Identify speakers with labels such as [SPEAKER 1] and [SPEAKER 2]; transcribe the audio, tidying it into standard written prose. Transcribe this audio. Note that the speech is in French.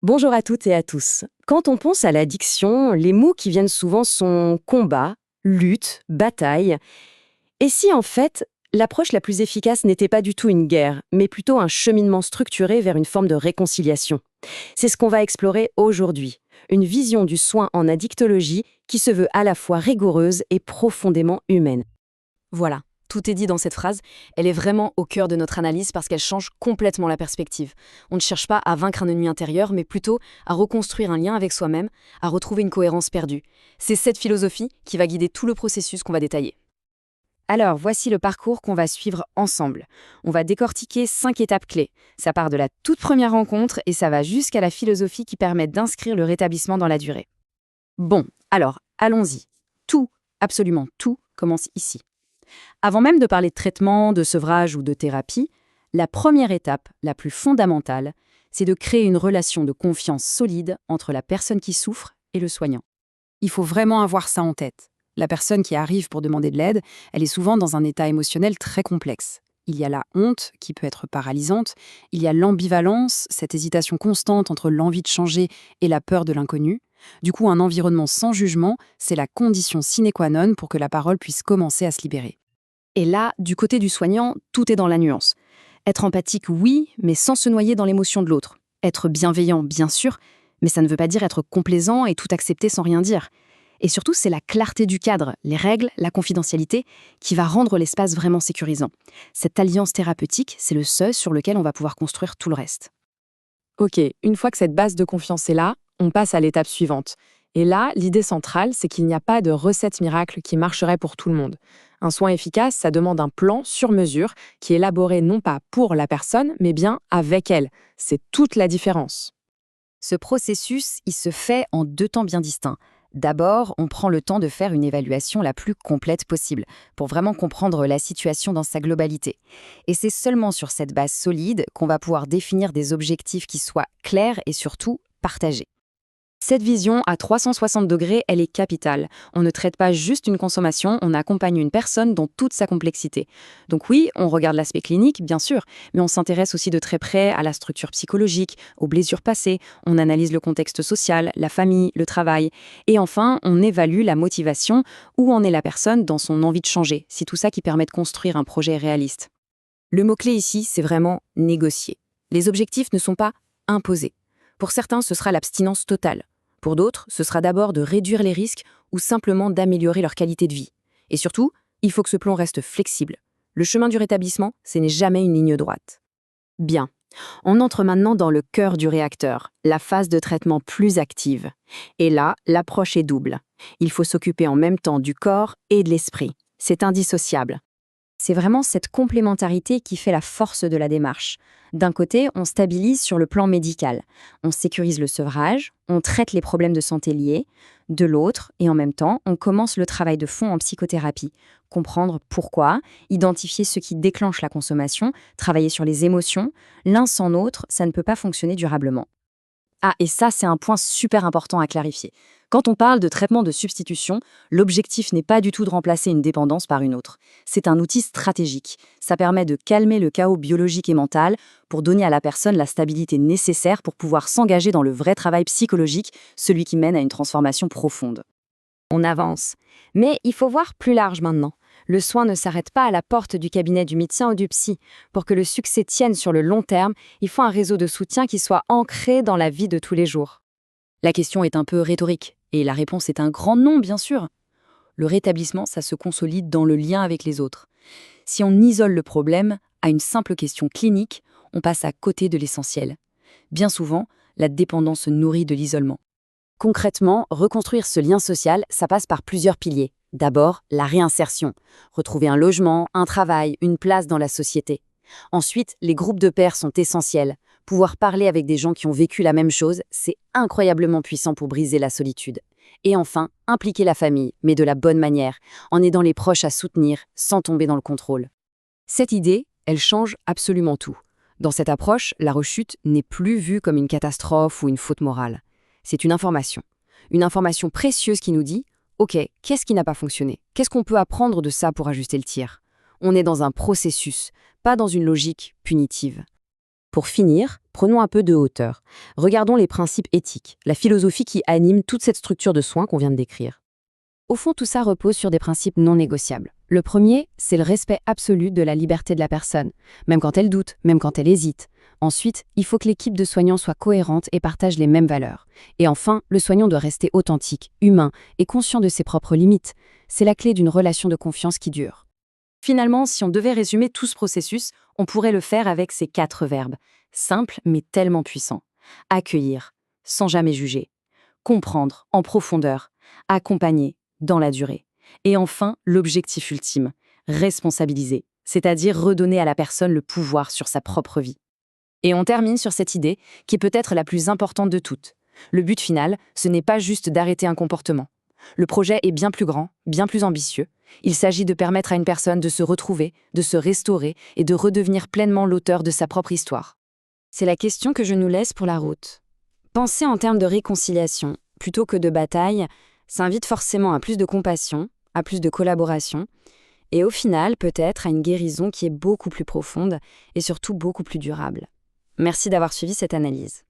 [SPEAKER 1] Bonjour à toutes et à tous. Quand on pense à l'addiction, les mots qui viennent souvent sont combat, lutte, bataille. Et si en fait, l'approche la plus efficace n'était pas du tout une guerre, mais plutôt un cheminement structuré vers une forme de réconciliation? C'est ce qu'on va explorer aujourd'hui. Une vision du soin en addictologie qui se veut à la fois rigoureuse et profondément humaine.
[SPEAKER 2] Voilà, tout est dit dans cette phrase. Elle est vraiment au cœur de notre analyse parce qu'elle change complètement la perspective. On ne cherche pas à vaincre un ennemi intérieur, mais plutôt à reconstruire un lien avec soi-même, à retrouver une cohérence perdue. C'est cette philosophie qui va guider tout le processus qu'on va détailler. Alors, voici le parcours qu'on va suivre ensemble. On va décortiquer 5 étapes clés. Ça part de la toute première rencontre et ça va jusqu'à la philosophie qui permet d'inscrire le rétablissement dans la durée. Bon, alors, allons-y. Tout, absolument tout, commence ici. Avant même de parler de traitement, de sevrage ou de thérapie, la première étape, la plus fondamentale, c'est de créer une relation de confiance solide entre la personne qui souffre et le soignant. Il faut vraiment avoir ça en tête. La personne qui arrive pour demander de l'aide, elle est souvent dans un état émotionnel très complexe. Il y a la honte, qui peut être paralysante, il y a l'ambivalence, cette hésitation constante entre l'envie de changer et la peur de l'inconnu. Du coup, un environnement sans jugement, c'est la condition sine qua non pour que la parole puisse commencer à se libérer. Et là, du côté du soignant, tout est dans la nuance. Être empathique, oui, mais sans se noyer dans l'émotion de l'autre. Être bienveillant, bien sûr, mais ça ne veut pas dire être complaisant et tout accepter sans rien dire. Et surtout, c'est la clarté du cadre, les règles, la confidentialité, qui va rendre l'espace vraiment sécurisant. Cette alliance thérapeutique, c'est le seuil sur lequel on va pouvoir construire tout le reste.
[SPEAKER 3] Ok, une fois que cette base de confiance est là, on passe à l'étape suivante. Et là, l'idée centrale, c'est qu'il n'y a pas de recette miracle qui marcherait pour tout le monde. Un soin efficace, ça demande un plan sur mesure qui est élaboré non pas pour la personne, mais bien avec elle. C'est toute la différence.
[SPEAKER 2] Ce processus, il se fait en 2 temps bien distincts. D'abord, on prend le temps de faire une évaluation la plus complète possible, pour vraiment comprendre la situation dans sa globalité. Et c'est seulement sur cette base solide qu'on va pouvoir définir des objectifs qui soient clairs et surtout partagés. Cette vision à 360 degrés, elle est capitale. On ne traite pas juste une consommation, on accompagne une personne dans toute sa complexité. Donc oui, on regarde l'aspect clinique, bien sûr, mais on s'intéresse aussi de très près à la structure psychologique, aux blessures passées, on analyse le contexte social, la famille, le travail. Et enfin, on évalue la motivation, où en est la personne dans son envie de changer. C'est tout ça qui permet de construire un projet réaliste. Le mot-clé ici, c'est vraiment négocier. Les objectifs ne sont pas imposés. Pour certains, ce sera l'abstinence totale. Pour d'autres, ce sera d'abord de réduire les risques ou simplement d'améliorer leur qualité de vie. Et surtout, il faut que ce plan reste flexible. Le chemin du rétablissement, ce n'est jamais une ligne droite. Bien. On entre maintenant dans le cœur du réacteur, la phase de traitement plus active. Et là, l'approche est double. Il faut s'occuper en même temps du corps et de l'esprit. C'est indissociable. C'est vraiment cette complémentarité qui fait la force de la démarche. D'un côté, on stabilise sur le plan médical. On sécurise le sevrage, on traite les problèmes de santé liés. De l'autre, et en même temps, on commence le travail de fond en psychothérapie. Comprendre pourquoi, identifier ce qui déclenche la consommation, travailler sur les émotions. L'un sans l'autre, ça ne peut pas fonctionner durablement. Ah, et ça, c'est un point super important à clarifier. Quand on parle de traitement de substitution, l'objectif n'est pas du tout de remplacer une dépendance par une autre. C'est un outil stratégique. Ça permet de calmer le chaos biologique et mental pour donner à la personne la stabilité nécessaire pour pouvoir s'engager dans le vrai travail psychologique, celui qui mène à une transformation profonde. On avance. Mais il faut voir plus large maintenant. Le soin ne s'arrête pas à la porte du cabinet du médecin ou du psy. Pour que le succès tienne sur le long terme, il faut un réseau de soutien qui soit ancré dans la vie de tous les jours. La question est un peu rhétorique, et la réponse est un grand non, bien sûr. Le rétablissement, ça se consolide dans le lien avec les autres. Si on isole le problème à une simple question clinique, on passe à côté de l'essentiel. Bien souvent, la dépendance se nourrit de l'isolement. Concrètement, reconstruire ce lien social, ça passe par plusieurs piliers. D'abord, la réinsertion. Retrouver un logement, un travail, une place dans la société. Ensuite, les groupes de pairs sont essentiels. Pouvoir parler avec des gens qui ont vécu la même chose, c'est incroyablement puissant pour briser la solitude. Et enfin, impliquer la famille, mais de la bonne manière, en aidant les proches à soutenir, sans tomber dans le contrôle. Cette idée, elle change absolument tout. Dans cette approche, la rechute n'est plus vue comme une catastrophe ou une faute morale. C'est une information. Une information précieuse qui nous dit « Ok, qu'est-ce qui n'a pas fonctionné? Qu'est-ce qu'on peut apprendre de ça pour ajuster le tir ?» On est dans un processus, pas dans une logique punitive.
[SPEAKER 1] Pour finir, prenons un peu de hauteur. Regardons les principes éthiques, la philosophie qui anime toute cette structure de soins qu'on vient de décrire.
[SPEAKER 2] Au fond, tout ça repose sur des principes non négociables. Le premier, c'est le respect absolu de la liberté de la personne, même quand elle doute, même quand elle hésite. Ensuite, il faut que l'équipe de soignants soit cohérente et partage les mêmes valeurs. Et enfin, le soignant doit rester authentique, humain et conscient de ses propres limites. C'est la clé d'une relation de confiance qui dure.
[SPEAKER 1] Finalement, si on devait résumer tout ce processus, on pourrait le faire avec ces 4 verbes, simples mais tellement puissants. Accueillir, sans jamais juger. Comprendre, en profondeur. Accompagner, dans la durée. Et enfin, l'objectif ultime, responsabiliser, c'est-à-dire redonner à la personne le pouvoir sur sa propre vie. Et on termine sur cette idée, qui est peut-être la plus importante de toutes. Le but final, ce n'est pas juste d'arrêter un comportement. Le projet est bien plus grand, bien plus ambitieux. Il s'agit de permettre à une personne de se retrouver, de se restaurer et de redevenir pleinement l'auteur de sa propre histoire.
[SPEAKER 2] C'est la question que je nous laisse pour la route. Penser en termes de réconciliation, plutôt que de bataille, ça invite forcément à plus de compassion, à plus de collaboration, et au final, peut-être à une guérison qui est beaucoup plus profonde et surtout beaucoup plus durable. Merci d'avoir suivi cette analyse.